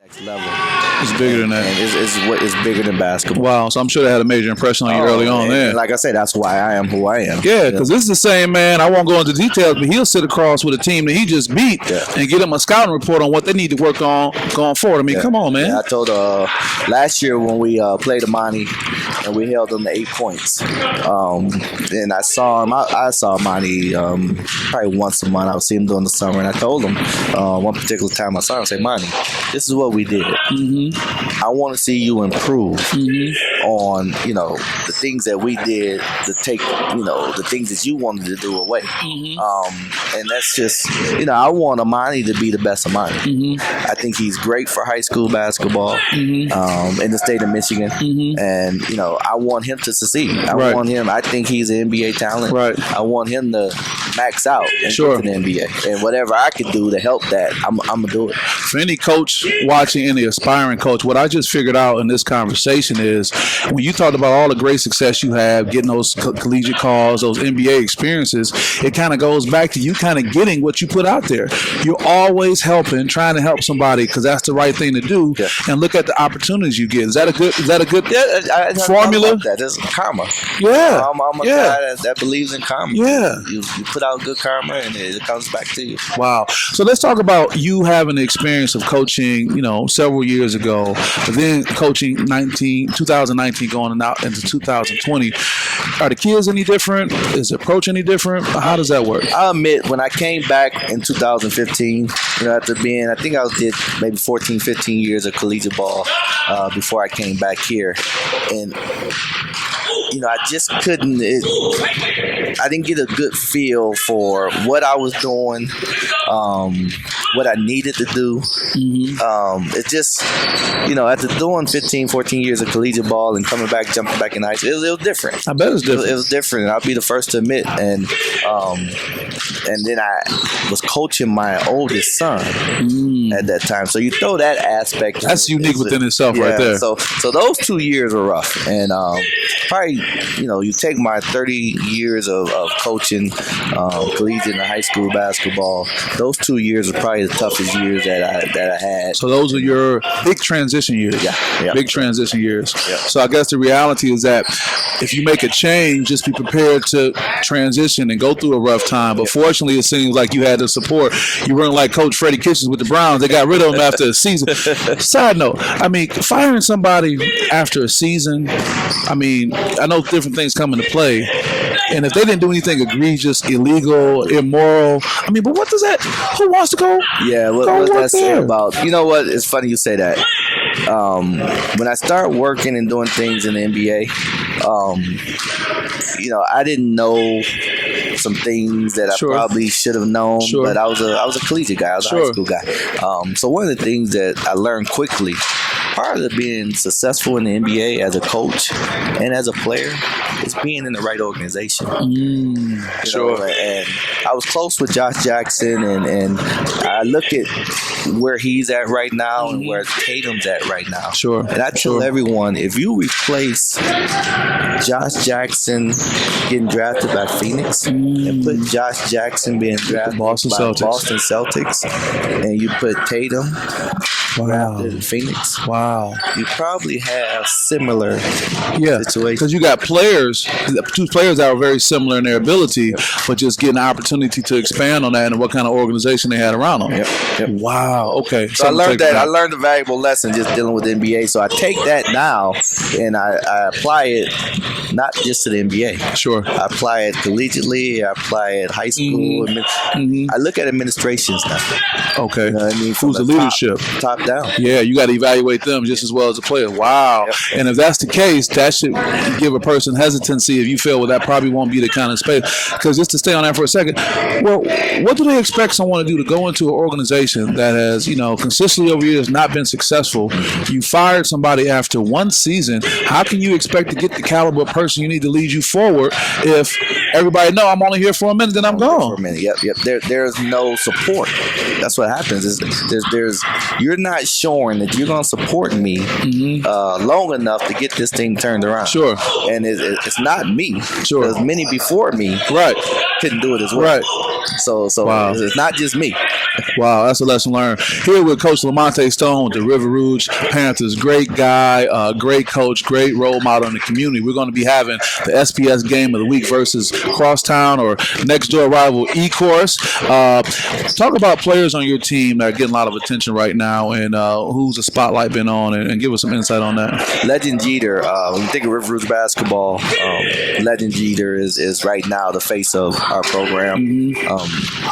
Next level. It's bigger than that. And it's bigger than basketball. Wow. So I'm sure that had a major impression on you early on and, there. and like I said, that's why I am who I am. Yeah, because this is the same man. I won't go into details, but he'll sit across with a team that he just beat and get him a scouting report on what they need to work on going forward. I mean, come on, man. Yeah, I told last year when we played Amani and we held them to 8 points. And I saw him. I saw Amani probably once a month. I would see him during the summer, and I told him one particular time I saw him, I said, Monty, this is what we did. I want to see you improve on, the things that we did to take, the things that you wanted to do away. And that's just, I want Amani to be the best Amani. I think he's great for high school basketball in the state of Michigan. And, I want him to succeed. I think he's an NBA talent. I want him to max out and get to the NBA. And whatever I can do to help that, I'm going to do it. For any coach watching, any aspiring coach, what I just figured out in this conversation is when you talked about all the great success you have, getting those collegiate calls, those NBA experiences, it kind of goes back to you kind of getting what you put out there. You're always helping, trying to help somebody because that's the right thing to do. And look at the opportunities you get. Is that a good formula? That's karma. Yeah. I'm a guy that believes in karma. Yeah. You put out good karma and it comes back to you. Wow. So let's talk about you having the experience of coaching, several years ago, but then coaching 2019 going out into 2020. Are the kids any different? Is the approach any different? How does that work? I'll admit, when I came back in 2015, after being, I think I did maybe 14, 15 years of collegiate ball before I came back here. And I just couldn't. I didn't get a good feel for what I was doing, what I needed to do. It just, after doing 15, 14 years of collegiate ball and coming back, jumping back in high school, it was different. I bet it's different. It was different. I'll be the first to admit. And then I was coaching my oldest son at that time. So you throw that aspect. That's unique within itself, right there. So those 2 years were rough, and probably you take my 30 years of coaching collegiate and high school basketball. Those 2 years are probably the toughest years that I had. So those are your big transition years. Yeah. Big transition years. Yeah. So I guess the reality is that if you make a change, just be prepared to transition and go through a rough time. But fortunately, it seems like you had the support. You weren't like Coach Freddie Kitchens with the Browns. They got rid of him after a season. Side note, firing somebody after a season, I know different things come into play. And if they didn't do anything egregious, illegal, immoral, but what does that? Who wants to go? Yeah, what does that say about? You know what? It's funny you say that. When I start working and doing things in the NBA, I didn't know some things that I probably should have known, but I was a collegiate guy, I was a high school guy. So one of the things that I learned quickly, part of being successful in the NBA as a coach and as a player, is being in the right organization. And I was close with Josh Jackson, and I look at where he's at right now and where Tatum's at right now. And I tell everyone, if you replace Josh Jackson getting drafted by Phoenix and put Josh Jackson being drafted by Boston Celtics, and you put Tatum drafted in Phoenix, you probably have similar situations. Because you got two players that are very similar in their ability, but just getting an opportunity to expand on that and what kind of organization they had around them. Wow. Okay. So I learned that. I learned a valuable lesson just dealing with the NBA. So I take that now and I apply it not just to the NBA. I apply it collegiately. I apply it high school. I look at administrations now. Okay. You know what I mean? Who's the leadership? Top down. Yeah, you got to evaluate them just as well as the player. Wow. And if that's the case, that should give a person hesitancy if you feel, well, that probably won't be the kind of space. Because just to stay on that for a second, well, what do they expect someone to do to go into an organization that has, consistently over years not been successful? You fired somebody after one season. How can you expect to get the caliber of person you need to lead you forward if everybody know I'm only here for a minute, then I'm gone? For a minute. Yep. There's no support. That's what happens. You're not showing that you're going to support me long enough to get this thing turned around. And it's not me. Because many before me couldn't do it as well. So it's not just me. Wow, that's a lesson learned. Here with Coach LaMonta Stone with the River Rouge Panthers. Great guy, great coach, great role model in the community. We're going to be having the SPS game of the week versus Crosstown or next door rival Ecorse. Talk about players on your team that are getting a lot of attention right now, and who's the spotlight been on, and give us some insight on that. Legend Jeter. When you think of River Rouge basketball, Legend Jeter is right now the face of our program.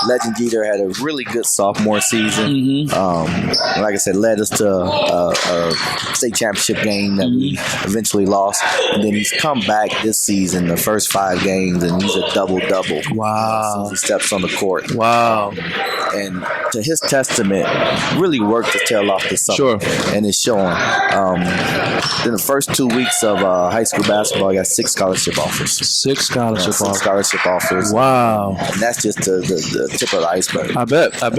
Legend Jeter had a really good sophomore season. Like I said, led us to a state championship game that we eventually lost. And then he's come back this season, the first 5 games, and he's a double-double. Wow. Since he steps on the court. Wow. And to his testament, really worked his tail off this summer. Sure. And it's showing. In the first 2 weeks of high school basketball, I got 6 scholarship offers. 6 scholarship offers. Wow. And that's just the tip of the iceberg. I bet. I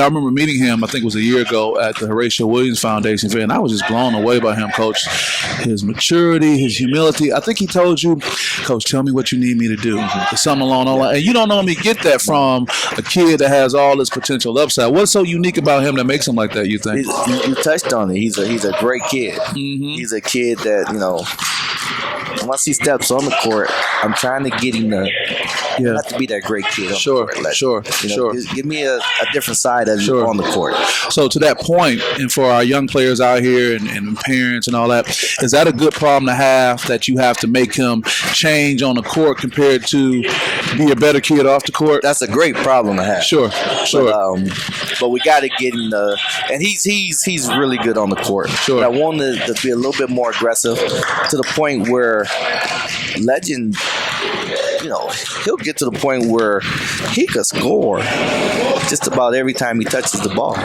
remember meeting him, I think it was a year ago, at the Horatio Williams Foundation fair, and I was just blown away by him, Coach. His maturity, his humility. I think he told you, Coach, tell me what you need me to do. Something along those lines. And you don't normally get that from a kid that has all this potential upside. What's so unique about him that makes him like that, you think? You touched on it. He's a great kid. He's a kid that, once he steps on the court, I'm trying to get him to not to be that great kid. Sure. Give me a different side of you on the court. So to that point, and for our young players out here and parents and all that, is that a good problem to have, that you have to make him change on the court compared to be a better kid off the court? That's a great problem to have. Sure. But we got to get him and he's really good on the court. Sure. But I want to be a little bit more aggressive to the point where Legend, he'll get to the point where he could score just about every time he touches the ball.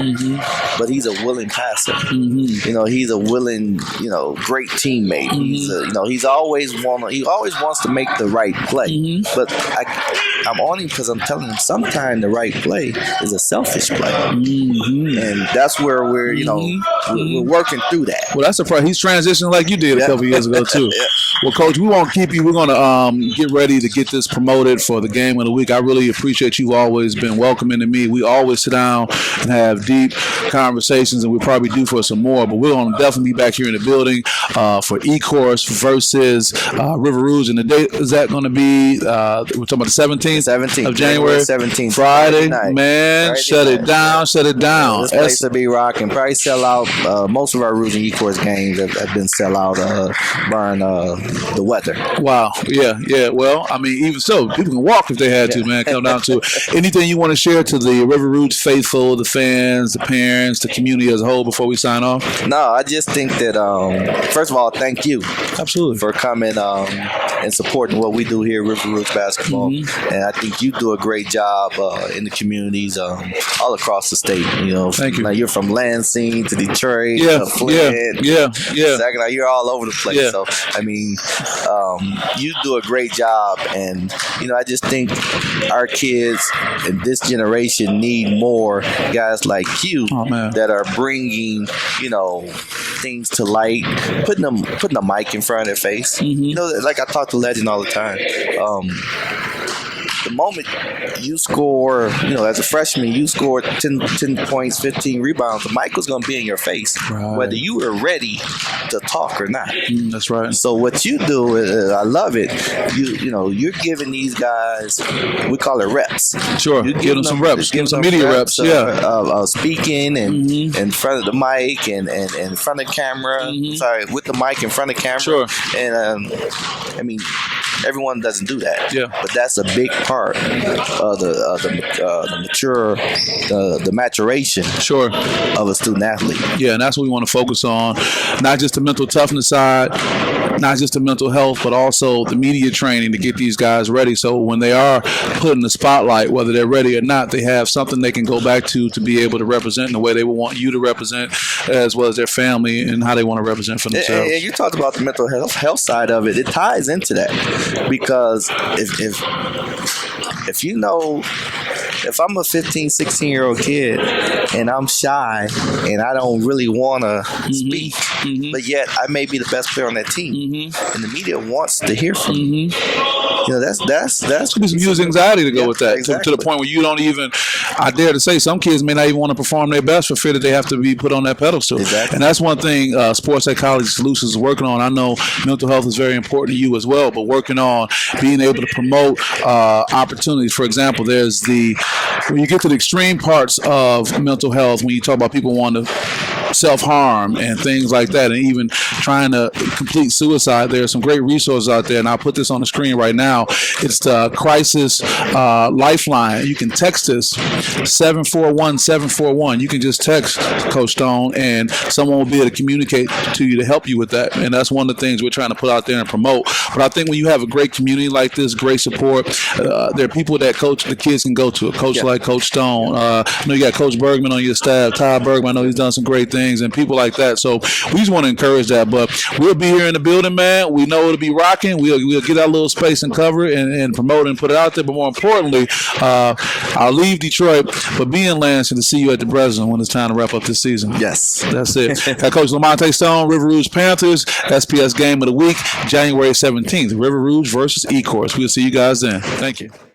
But he's a willing passer. He's a willing, great teammate. He's always wants to make the right play. But I'm on him because I'm telling him sometimes the right play is a selfish play. And that's where we're working through that. Well, that's a problem. He's transitioning like you did a couple years ago too. Well, Coach, we won't keep you. We're going to get ready to get this promoted for the game of the week. I really appreciate you've always been welcoming to me. We always sit down and have deep conversations, and we probably do for some more. But we're going to definitely be back here in the building for Ecorse versus River Rouge. And the date is that going to be? We're talking about the 17th of January. 17th. Friday night. Man, shut it down. This place will be rocking. Probably sell out. Most of our Rouge and Ecorse games have been sell out, barring the weather. Wow. Yeah. Well, I mean, even so, people can walk if they had to, man. Come down to it. Anything you want to share to the River Rouge faithful, the fans, the parents, the community as a whole before we sign off? No, I just think that, first of all, thank you. Absolutely. For coming and supporting what we do here at River Rouge basketball. And I think you do a great job in the communities all across the state. Thank you. Like you're from Lansing to Detroit, to Flint, Saginaw. You're all over the place. So, I mean, you do a great job. And, I just think our kids in this generation need more guys like you that are bringing, things to light, putting a mic in front of their face. Like I talk to Legend all the time. The moment you score, as a freshman, you score 10 points, 15 rebounds, the mic was going to be in your face, whether you were ready to talk or not. That's right. So what you do, I love it. You're giving these guys, we call it reps. Sure. Give them some reps. Give them some media reps. Speaking and in front of the mic and in front of camera. Sorry, with the mic in front of camera. Sure. And I mean, everyone doesn't do that. Yeah. But that's a big part of the maturation of a student athlete. Yeah, and that's what we want to focus on. Not just the mental toughness side, not just the mental health, but also the media training to get these guys ready. So when they are put in the spotlight, whether they're ready or not, they have something they can go back to be able to represent in the way they would want you to represent, as well as their family and how they want to represent for themselves. And you talked about the mental health side of it. It ties into that because if I'm a 15, 16-year-old kid and I'm shy and I don't really want to speak, but yet I may be the best player on that team, and the media wants to hear from you. You know, that's could be some huge anxiety to go with that exactly. to the point where you don't even. I dare to say some kids may not even want to perform their best for fear that they have to be put on that pedestal. Exactly. And that's one thing Sports Psychology Solutions is working on. I know mental health is very important to you as well, but working on being able to promote opportunities. For example, there's when you get to the extreme parts of mental health, when you talk about people wanting to self-harm and things like that, and even trying to complete suicide, there are some great resources out there, and I'll put this on the screen right now. It's the Crisis Lifeline. You can text us 741-741. You can just text Coach Stone, and someone will be able to communicate to you to help you with that, and that's one of the things we're trying to put out there and promote. But I think when you have a great community like this, great support, there are people that the kids can go to. A coach like Coach Stone. I know you got Coach Bergman on your staff, Todd Bergman. I know he's done some great things, and people like that. So we just want to encourage that. But we'll be here in the building, man. We know it'll be rocking. We'll get our little space and cover it and promote and put it out there. But more importantly, I'll leave Detroit, but be in Lansing to see you at the Breslin when it's time to wrap up this season. Yes. That's it. Got Coach LaMonta Stone, River Rouge Panthers, SPS game of the week, January 17th. River Rouge versus Ecorse. We'll see you guys then. Thank you.